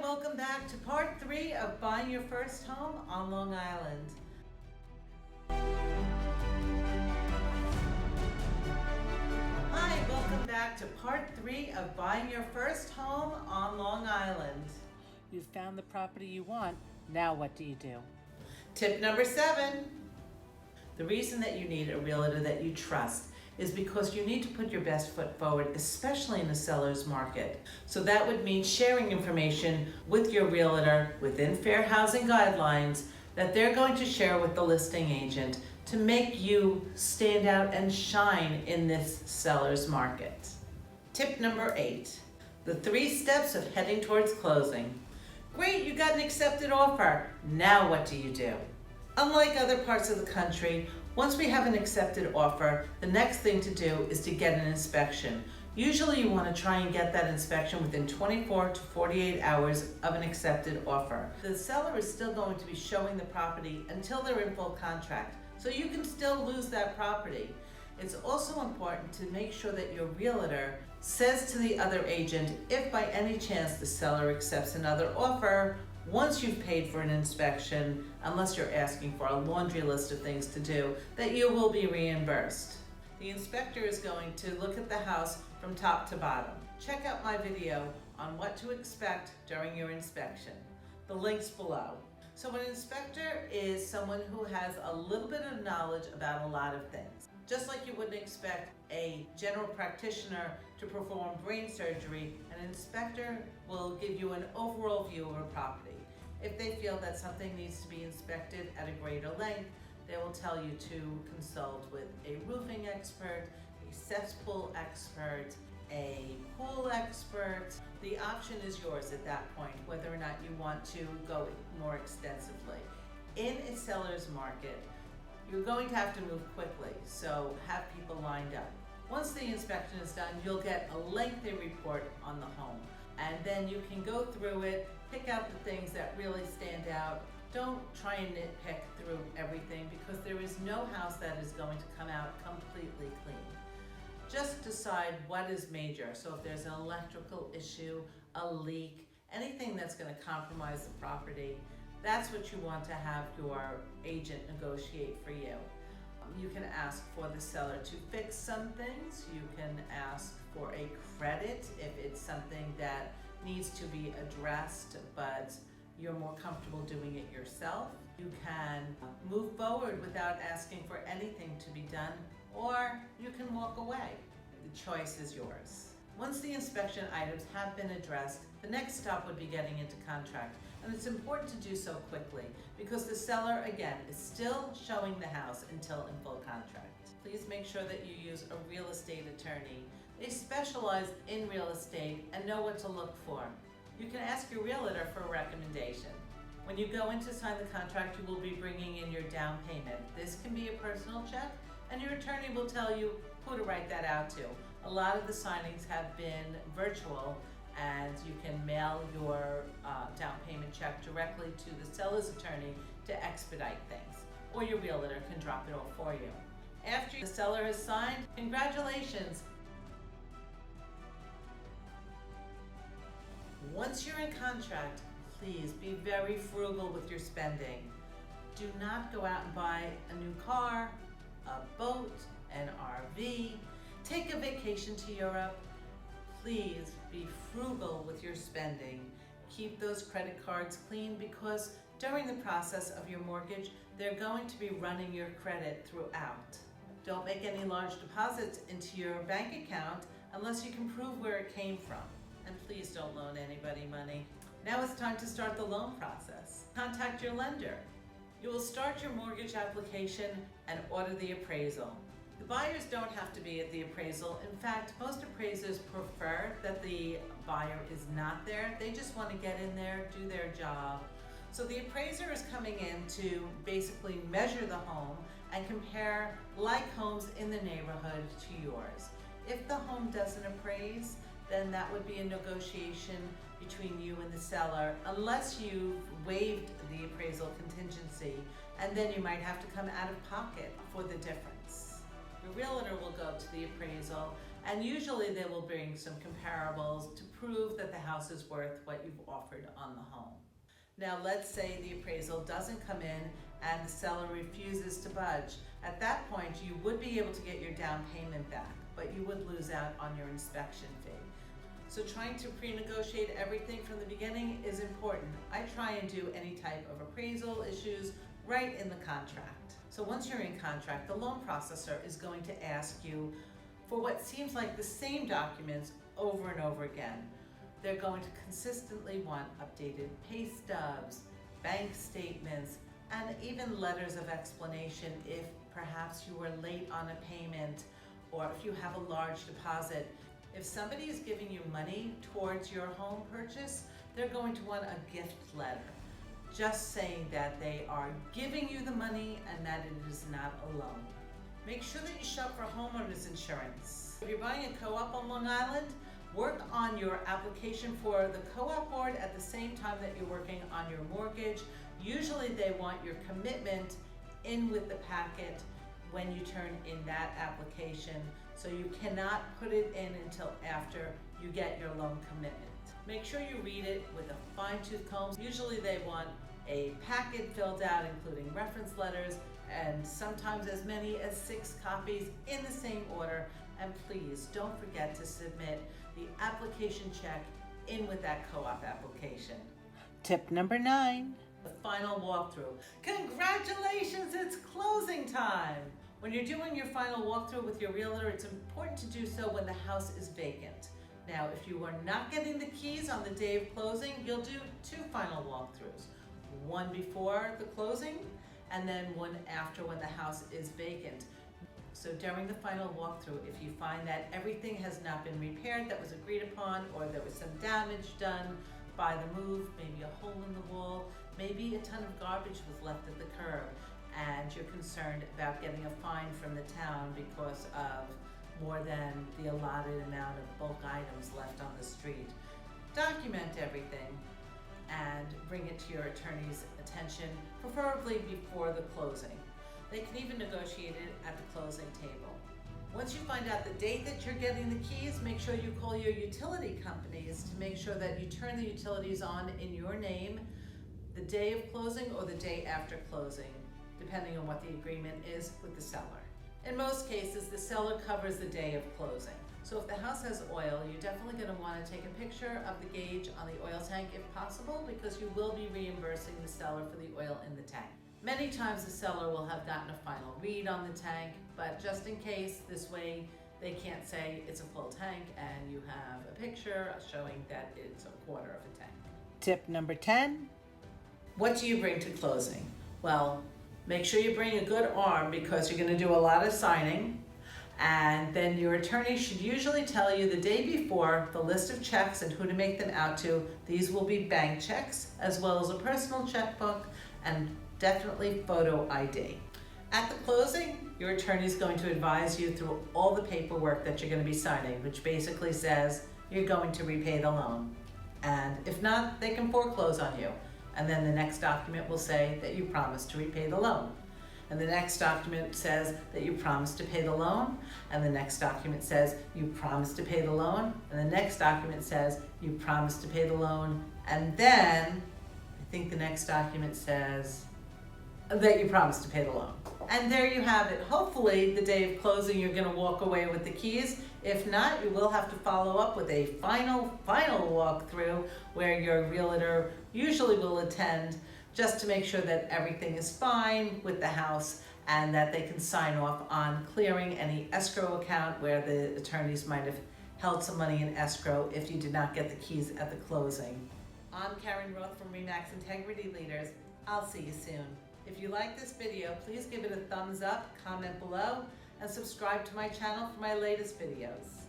welcome back to part 3 of buying your first home on Long Island. Hi, welcome back to part 3 of buying your first home on Long Island. You've found the property you want, now what do you do? Tip number 7. The reason that you need a realtor that you trust is because you need to put your best foot forward, especially in the seller's market. So that would mean sharing information with your realtor within fair housing guidelines that they're going to share with the listing agent to make you stand out and shine in this seller's market. Tip number 8, the 3 steps of heading towards closing. Great, you got an accepted offer. Now what do you do? Unlike other parts of the country, once we have an accepted offer, the next thing to do is to get an inspection. Usually you want to try and get that inspection within 24 to 48 hours of an accepted offer. The seller is still going to be showing the property until they're in full contract, so you can still lose that property. It's also important to make sure that your realtor says to the other agent, if by any chance the seller accepts another offer, once you've paid for an inspection, unless you're asking for a laundry list of things to do, that you will be reimbursed. The inspector is going to look at the house from top to bottom. Check out my video on what to expect during your inspection. The link's below. So an inspector is someone who has a little bit of knowledge about a lot of things. Just like you wouldn't expect a general practitioner to perform brain surgery, an inspector will give you an overall view of a property. If they feel that something needs to be inspected at a greater length, they will tell you to consult with a roofing expert, a cesspool expert, a pool expert. The option is yours at that point, whether or not you want to go more extensively. In a seller's market, you're going to have to move quickly, so have people lined up. Once the inspection is done, you'll get a lengthy report on the home, and then you can go through it, pick out the things that really stand out. Don't try and nitpick through everything, because there is no house that is going to come out completely clean. Just decide what is major. So if there's an electrical issue, a leak, anything that's going to compromise the property, that's what you want to have your agent negotiate for you. You can ask for the seller to fix some things. You can ask for a credit if it's something that needs to be addressed, but you're more comfortable doing it yourself. You can move forward without asking for anything to be done, or you can walk away. The choice is yours. Once the inspection items have been addressed, the next stop would be getting into contract. And it's important to do so quickly because the seller, again, is still showing the house until in full contract. Please make sure that you use a real estate attorney. They specialize in real estate and know what to look for. You can ask your realtor for a recommendation. When you go in to sign the contract, you will be bringing in your down payment. This can be a personal check, and your attorney will tell you who to write that out to. A lot of the signings have been virtual, and you can mail your down payment check directly to the seller's attorney to expedite things, or your realtor can drop it off for you. After the seller has signed, congratulations! Once you're in contract, please be very frugal with your spending. Do not go out and buy a new car, a boat, an RV, take a vacation to Europe. Please be frugal with your spending. Keep those credit cards clean, because during the process of your mortgage, they're going to be running your credit throughout. Don't make any large deposits into your bank account unless you can prove where it came from. And please don't loan anybody money. Now it's time to start the loan process. Contact your lender. You will start your mortgage application and order the appraisal. The buyers don't have to be at the appraisal. In fact, most appraisers prefer that the buyer is not there. They just want to get in there, do their job. So the appraiser is coming in to basically measure the home and compare like homes in the neighborhood to yours. If the home doesn't appraise, then that would be a negotiation between you and the seller, unless you've waived the appraisal contingency, and then you might have to come out of pocket for the difference. Your realtor will go to the appraisal And usually they will bring some comparables to prove that the house is worth what you've offered on the home. Now let's say the appraisal doesn't come in and the seller refuses to budge. At that point, you would be able to get your down payment back, but you would lose out on your inspection fee. So trying to pre-negotiate everything from the beginning is important. I try and do any type of appraisal issues right in the contract. So once you're in contract, the loan processor is going to ask you for what seems like the same documents over and over again. They're going to consistently want updated pay stubs, bank statements, and even letters of explanation if perhaps you were late on a payment or if you have a large deposit. If somebody is giving you money towards your home purchase, they're going to want a gift letter, just saying that they are giving you the money and that it is not a loan. Make sure that you shop for homeowners insurance. If you're buying a co-op on Long Island, work on your application for the co-op board at the same time that you're working on your mortgage. Usually they want your commitment in with the packet when you turn in that application, so you cannot put it in until after you get your loan commitment. Make sure you read it with a fine-tooth comb. Usually they want a packet filled out including reference letters and sometimes as many as 6 copies in the same order. And please don't forget to submit the application check in with that co-op application. Tip number 9, the final walkthrough. Congratulations, it's closing time. When you're doing your final walkthrough with your realtor, it's important to do so when the house is vacant. Now, if you are not getting the keys on the day of closing, you'll do 2 final walkthroughs. One before the closing and then one after when the house is vacant. So during the final walkthrough, if you find that everything has not been repaired that was agreed upon, or there was some damage done by the move, maybe a hole in the wall, maybe a ton of garbage was left at the curb, and you're concerned about getting a fine from the town because of more than the allotted amount of bulk items left on the street, document everything and bring it to your attorney's attention, preferably before the closing. They can even negotiate it at the closing table. Once you find out the date that you're getting the keys, make sure you call your utility companies to make sure that you turn the utilities on in your name the day of closing or the day after closing, depending on what the agreement is with the seller. In most cases, the seller covers the day of closing. So if the house has oil, you're definitely going to want to take a picture of the gauge on the oil tank if possible, because you will be reimbursing the seller for the oil in the tank. Many times the seller will have gotten a final read on the tank, but just in case, this way they can't say it's a full tank and you have a picture showing that it's a quarter of a tank. Tip number 10. What do you bring to closing? Well, make sure you bring a good arm because you're going to do a lot of signing. And then your attorney should usually tell you the day before the list of checks and who to make them out to. These will be bank checks as well as a personal checkbook and definitely photo ID. At the closing, your attorney is going to advise you through all the paperwork that you're going to be signing, which basically says you're going to repay the loan. And if not, they can foreclose on you. And then the next document will say that you promised to repay the loan. And the next document says that you promised to pay the loan. And the next document says you promised to pay the loan. And the next document says you promised to pay the loan. And then I think the next document says that you promised to pay the loan. And there you have it. Hopefully the day of closing you're going to walk away with the keys. If not, you will have to follow up with a final walkthrough where your realtor usually will attend, just to make sure that everything is fine with the house and that they can sign off on clearing any escrow account where the attorneys might have held some money in escrow if you did not get the keys at the closing. I'm Karen Roth from RE/MAX Integrity Leaders. I'll see you soon. If you like this video, please give it a thumbs up, comment below, and subscribe to my channel for my latest videos.